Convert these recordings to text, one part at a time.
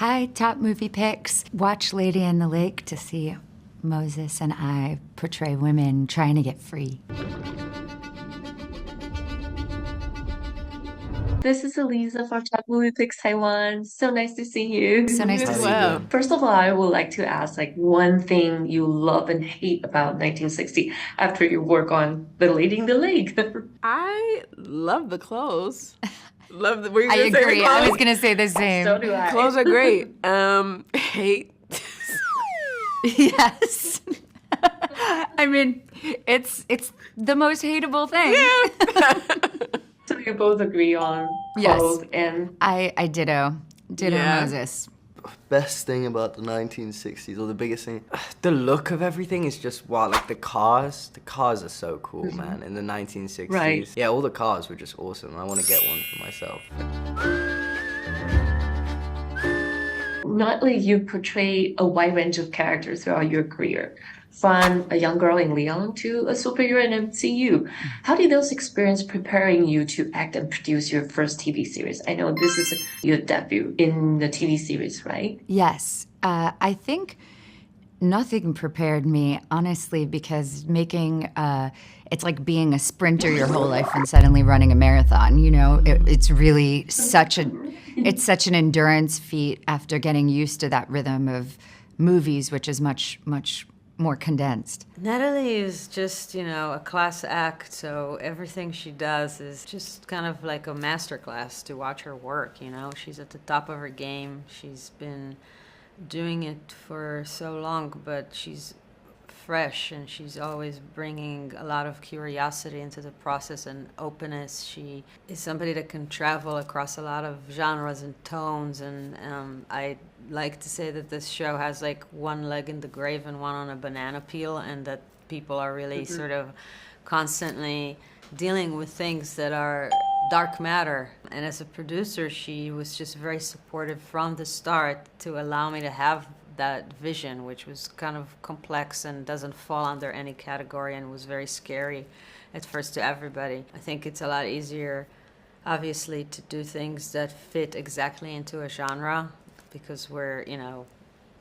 Hi, top movie picks. Watch Lady in the Lake to see Moses and I portray women trying to get free. This is Elisa from Top Movie Picks Taiwan. So nice to see you. So nice to see you. First of all, I would like to ask one thing you love and hate about 1960 after you work on The Lady in the Lake. I love the clothes. Love the. I agree. I was gonna say the same. So do I. Clothes are great. Hate. Yes. I mean, it's the most hateable thing. Yeah. So you both agree on clothes and... I ditto. Ditto Moses. Best thing about the 1960s, or the biggest thing? The look of everything is just, wow, like the cars are so cool, man, in the 1960s. Right. Yeah, all the cars were just awesome. I want to get one for myself. Natalie, you portray a wide range of characters throughout your career, from a young girl in Leon to a superhero in MCU. How did those experiences preparing you to act and produce your first TV series? I know this is your debut in the TV series, right? Yes. I think nothing prepared me, honestly, because it's like being a sprinter your whole life and suddenly running a marathon, you know? It's really such an endurance feat after getting used to that rhythm of movies, which is much, much more condensed. Natalie is just, a class act, so everything she does is just kind of like a masterclass to watch her work, She's at the top of her game. She's been doing it for so long, but she's fresh and she's always bringing a lot of curiosity into the process and openness. She is somebody that can travel across a lot of genres and tones, and I like to say that this show has like one leg in the grave and one on a banana peel, and that people are really sort of constantly dealing with things that are dark matter. And as a producer, she was just very supportive from the start to allow me to have that vision, which was kind of complex and doesn't fall under any category and was very scary at first to everybody. I think it's a lot easier, obviously, to do things that fit exactly into a genre, because we're,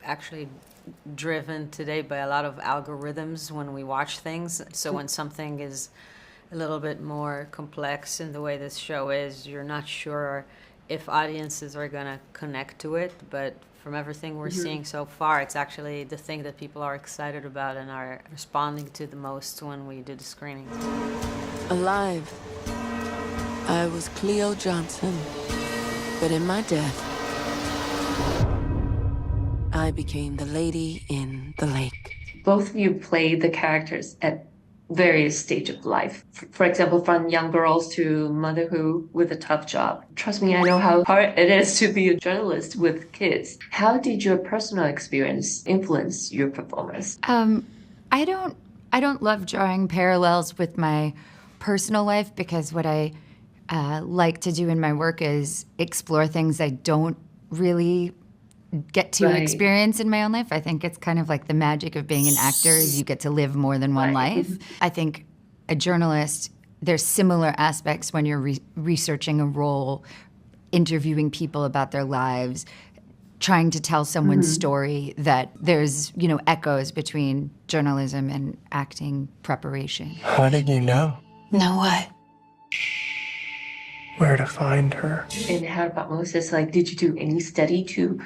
actually driven today by a lot of algorithms when we watch things. So when something is a little bit more complex in the way this show is, you're not sure if audiences are going to connect to it, but from everything we're seeing so far, it's actually the thing that people are excited about and are responding to the most when we do the screenings. Alive, I was Cleo Johnson, but in my death, I became the lady in the lake. Both of you played the characters at various stages of life. For example, from young girls to motherhood with a tough job. Trust me, I know how hard it is to be a journalist with kids. How did your personal experience influence your performance? I don't love drawing parallels with my personal life, because what I like to do in my work is explore things I don't really get to experience in my own life. I think it's kind of like the magic of being an actor, is you get to live more than one life. I think a journalist, there's similar aspects when you're researching a role, interviewing people about their lives, trying to tell someone's story, that there's, echoes between journalism and acting preparation. How did you know? Know what? Where to find her. And how about Moses? Did you do any study to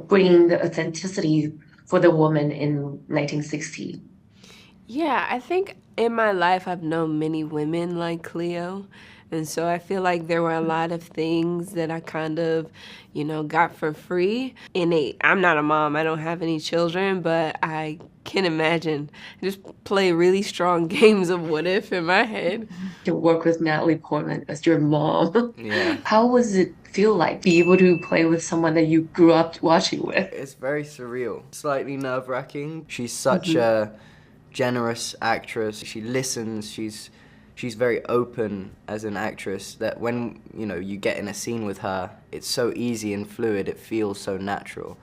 bring the authenticity for the woman in 1960? Yeah, I think in my life I've known many women like Cleo. And so I feel like there were a lot of things that I kind of, got for free. Innate. I'm not a mom. I don't have any children, but I can imagine. Just play really strong games of what if in my head. To work with Natalie Portman as your mom. Yeah. How was it feel like be able to play with someone that you grew up watching with? It's very surreal, slightly nerve-wracking. She's such a generous actress. She listens. She's very open as an actress, that when you get in a scene with her, it's so easy and fluid. It feels so natural.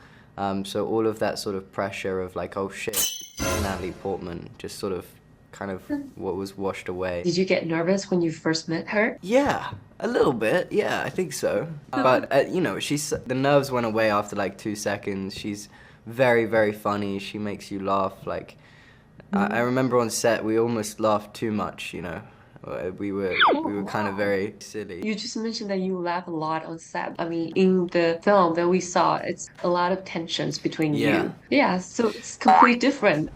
So all of that sort of pressure of like, oh shit, Natalie Portman, just sort of kind of what was washed away. Did you get nervous when you first met her? Yeah, a little bit. Yeah, I think so. But you know, the nerves went away after like 2 seconds. She's very, very funny. She makes you laugh. Like, I remember on set we almost laughed too much. You know, we were kind of very silly. You just mentioned that you laugh a lot on set. I mean, in the film that we saw, it's a lot of tensions between you. Yeah, so it's completely different.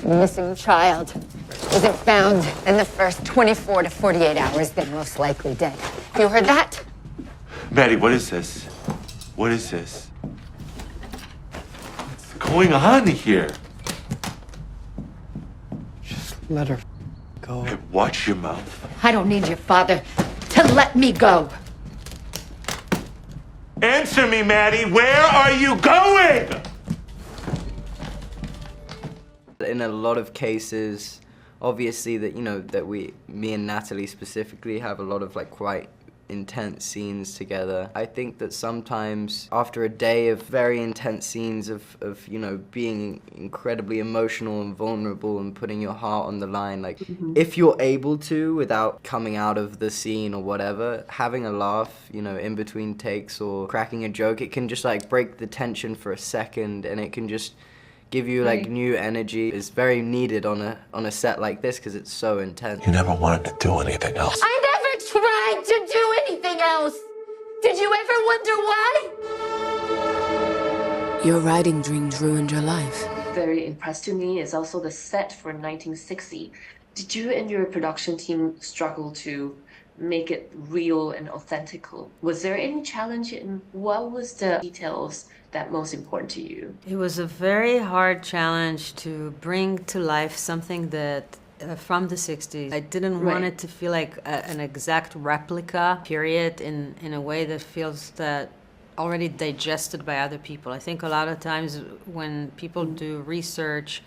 Missing child isn't found in the first 24 to 48 hours, they're most likely dead. You heard that? Maddie, what is this? What is this? What's going on here? Just let her go. Hey, watch your mouth. I don't need your father to let me go. Answer me, Maddie. Where are you going? In a lot of cases, obviously that, you know, that me and Natalie specifically have a lot of like quite intense scenes together. I think that sometimes after a day of very intense scenes of you know, being incredibly emotional and vulnerable and putting your heart on the line, like if you're able to, without coming out of the scene or whatever, having a laugh, you know, in between takes or cracking a joke, it can just like break the tension for a second, and it can just give you like new energy. It's very needed on a set like this because it's so intense. You never wanted to do anything else. I never tried to do anything else. Did you ever wonder why? Your writing dreams ruined your life. Very impressed to me is also the set for 1960. Did you and your production team struggle to make it real and authentic? Was there any challenge, and what was the details that most important to you? It was a very hard challenge to bring to life something that from the 60s. I didn't want it to feel like an exact replica period in a way that feels that already digested by other people. I think a lot of times when people do research,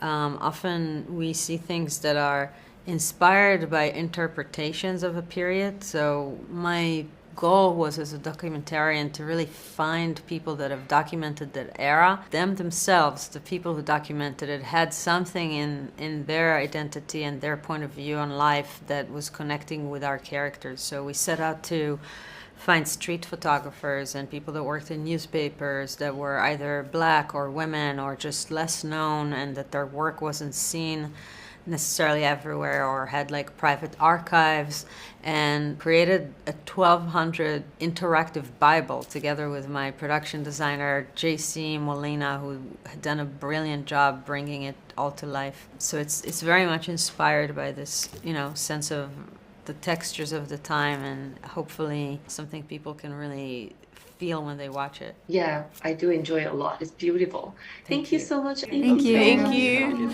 often we see things that are inspired by interpretations of a period. So my goal was, as a documentarian, to really find people that have documented that era. Them themselves, the people who documented it, had something in their identity and their point of view on life that was connecting with our characters. So we set out to find street photographers and people that worked in newspapers that were either black or women or just less known, and that their work wasn't seen necessarily everywhere or had like private archives, and created a 1,200 interactive Bible together with my production designer, J.C. Molina, who had done a brilliant job bringing it all to life. So it's very much inspired by this, you know, sense of the textures of the time, and hopefully something people can really feel when they watch it. Yeah, I do enjoy it a lot. It's beautiful. Thank you so much. Thank you. Thank you.